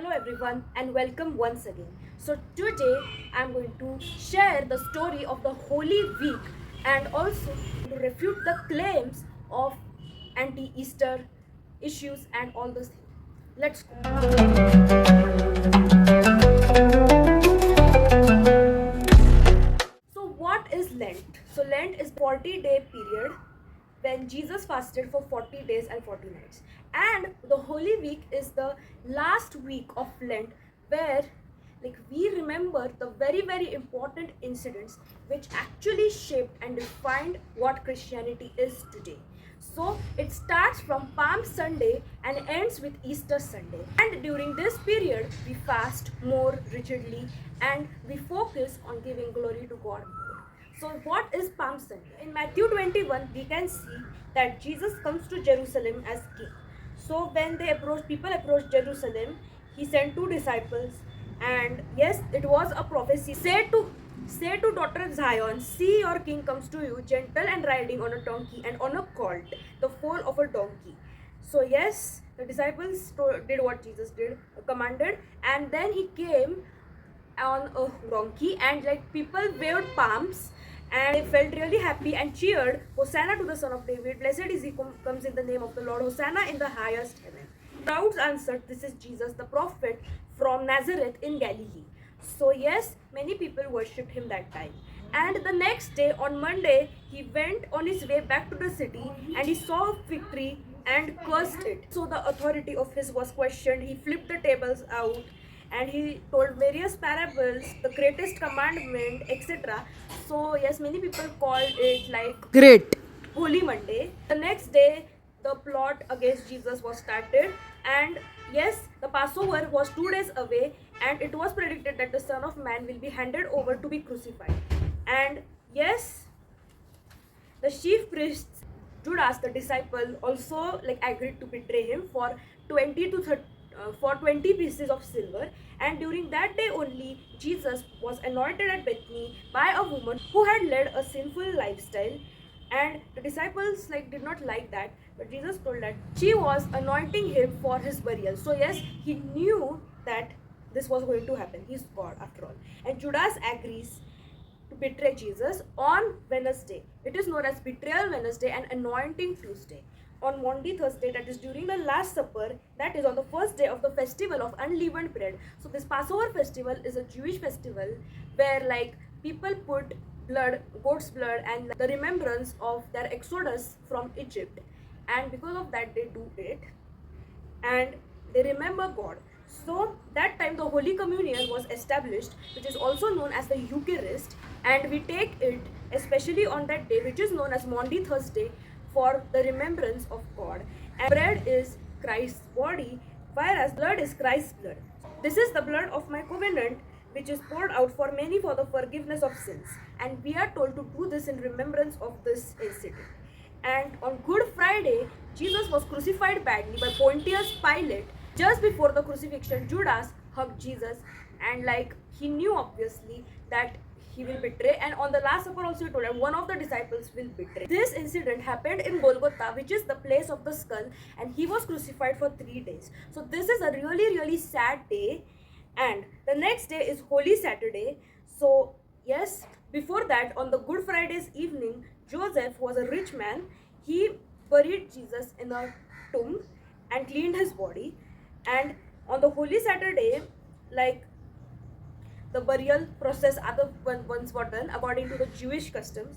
Hello everyone and welcome once again. So today I'm going to share the story of the Holy Week and also to refute the claims of anti-Easter issues and all those things. Let's go. So what is Lent? So Lent is 40-day period when Jesus fasted for 40 days and 40 nights. And the Holy Week is the last week of Lent where we remember the very important incidents which actually shaped and defined what Christianity is today. So it starts from Palm Sunday and ends with Easter Sunday. And during this period, we fast more rigidly and we focus on giving glory to God more. So what is Palm Sunday? In Matthew 21, we can see that Jesus comes to Jerusalem as king. So when people approach Jerusalem, he sent two disciples, and yes, it was a prophecy. Say to daughter Zion, see your king comes to you, gentle and riding on a donkey and on a colt, the foal of a donkey. So yes, the disciples did what Jesus did, commanded, and then he came on a donkey, and people waved palms and they felt really happy and cheered, Hosanna to the Son of David, blessed is he comes in the name of the Lord, Hosanna in the highest heaven. Crowds answered, this is Jesus the prophet from Nazareth in Galilee. So yes, many people worshipped him that time. And the next day, on Monday, he went on his way back to the city and he saw a fig tree and cursed it. So the authority of his was questioned. He flipped the tables out and he told various parables, the greatest commandment, etc. So yes, many people called it like Great. Holy Monday. The next day, the plot against Jesus was started, and yes, the Passover was 2 days away, and it was predicted that the Son of Man will be handed over to be crucified. And yes, the chief priests, Judas, the disciple, also agreed to betray him for 20 to 30, for 20 pieces of silver. And during that day only, Jesus was anointed at Bethany by a woman who had led a sinful lifestyle. And the disciples did not like that, but Jesus told that she was anointing him for his burial. So yes, he knew that this was going to happen. He's God after all. And Judas agrees to betray Jesus on Wednesday. It is known as Betrayal Wednesday and Anointing Tuesday. On Maundy Thursday, that is during the Last Supper, that is on the first day of the festival of unleavened bread. So this Passover festival is a Jewish festival where people put blood, goat's blood, and the remembrance of their exodus from Egypt. And because of that, they do it and they remember God. So that time the Holy Communion was established, which is also known as the Eucharist, and we take it especially on that day, which is known as Maundy Thursday, for the remembrance of God. And bread is Christ's body, whereas blood is Christ's blood. This is the blood of my covenant, which is poured out for many for the forgiveness of sins. And we are told to do this in remembrance of this incident. And on Good Friday, Jesus was crucified badly by Pontius Pilate. Just before the crucifixion, Judas hugged Jesus, and he knew obviously that he will betray. And on the Last Supper also he told that one of the disciples will betray. This incident happened in Golgotha, which is the place of the skull, and he was crucified for 3 days. So this is a really sad day. And the next day is Holy Saturday. So yes, before that, on the Good Friday's evening, Joseph was a rich man. He buried Jesus in a tomb and cleaned his body. And on the Holy Saturday, the burial process other ones were done according to the Jewish customs.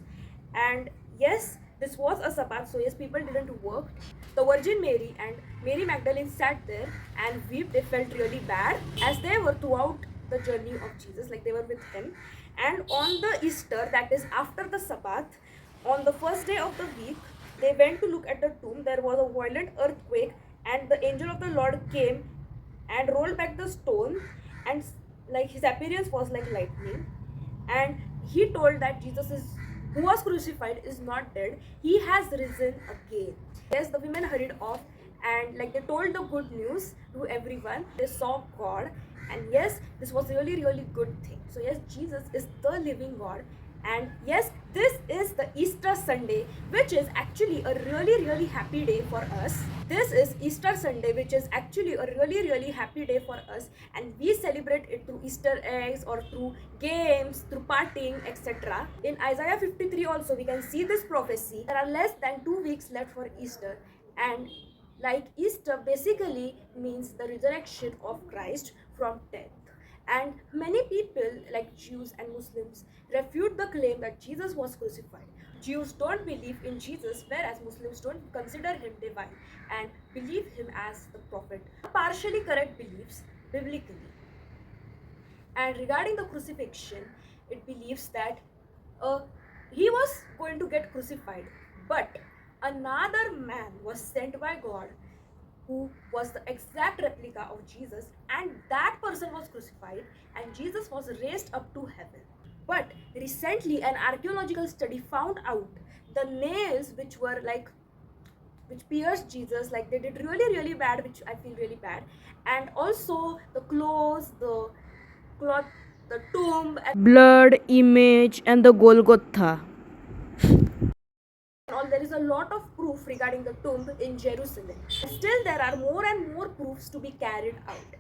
And yes, this was a Sabbath, so yes, people didn't work. The Virgin Mary and Mary Magdalene sat there and wept. They felt really bad as they were throughout the journey of Jesus, they were with him. And on the Easter, that is after the Sabbath, on the first day of the week, they went to look at the tomb. There was a violent earthquake, and the angel of the Lord came and rolled back the stone, and his appearance was like lightning. And he told that Jesus is who was crucified is not dead, he has risen again. Yes, the women hurried off, and they told the good news to everyone. They saw God, and yes, this was really good thing. So yes, Jesus is the living God, And yes, this is the Easter Sunday, which is actually a really happy day for us. This is Easter Sunday, which is actually a really happy day for us, and we celebrate it through Easter eggs or through games, through partying, etc. In Isaiah 53 also we can see this prophecy. There are less than 2 weeks left for Easter, and like Easter basically means the resurrection of Christ from death. And many people, like Jews and Muslims, refute the claim that Jesus was crucified. Jews don't believe in Jesus, whereas Muslims don't consider him divine and believe him as the prophet. Partially correct beliefs biblically. And regarding the crucifixion, it believes that he was going to get crucified, but another man was sent by God who was the exact replica of Jesus, and that person was crucified, and Jesus was raised up to heaven. But recently, an archaeological study found out the nails which pierced Jesus, like they did really bad, which I feel really bad, and also the clothes, the cloth, the tomb, and Blood image and the Golgotha. all. There is a lot of proof regarding the tomb in Jerusalem. Still, there are more and more proofs to be carried out.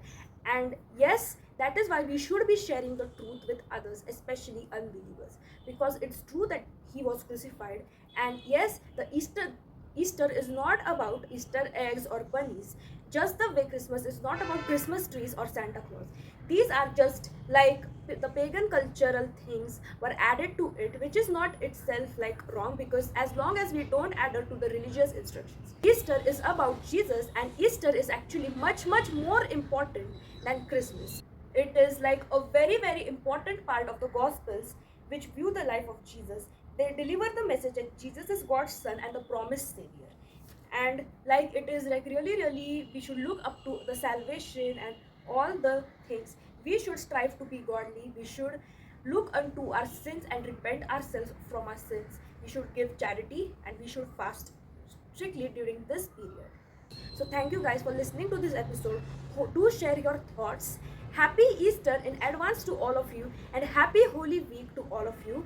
And yes, that is why we should be sharing the truth with others, especially unbelievers, because it's true that he was crucified. And yes, the Easter is not about Easter eggs or bunnies. Just the way Christmas is not about Christmas trees or Santa Claus. These are just like the pagan cultural things were added to it, which is not itself like wrong, because as long as we don't add it to the religious instructions. Easter is about Jesus, and Easter is actually much more important than Christmas. It is like a very important part of the Gospels, which view the life of Jesus. They deliver the message that Jesus is God's son and the promised savior. And like it is like really we should look up to the salvation and all the things. We should strive to be godly. We should look unto our sins and repent ourselves from our sins. We should give charity, and we should fast strictly during this period. So thank you guys for listening to this episode. Do share your thoughts. Happy Easter in advance to all of you, and happy Holy Week to all of you.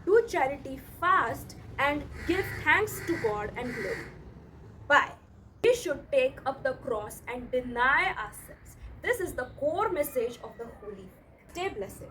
Do charity, fast, and give thanks to God and glory. Bye. We should take up the cross and deny ourselves. This is the core message of the Holy Week. Stay blessed.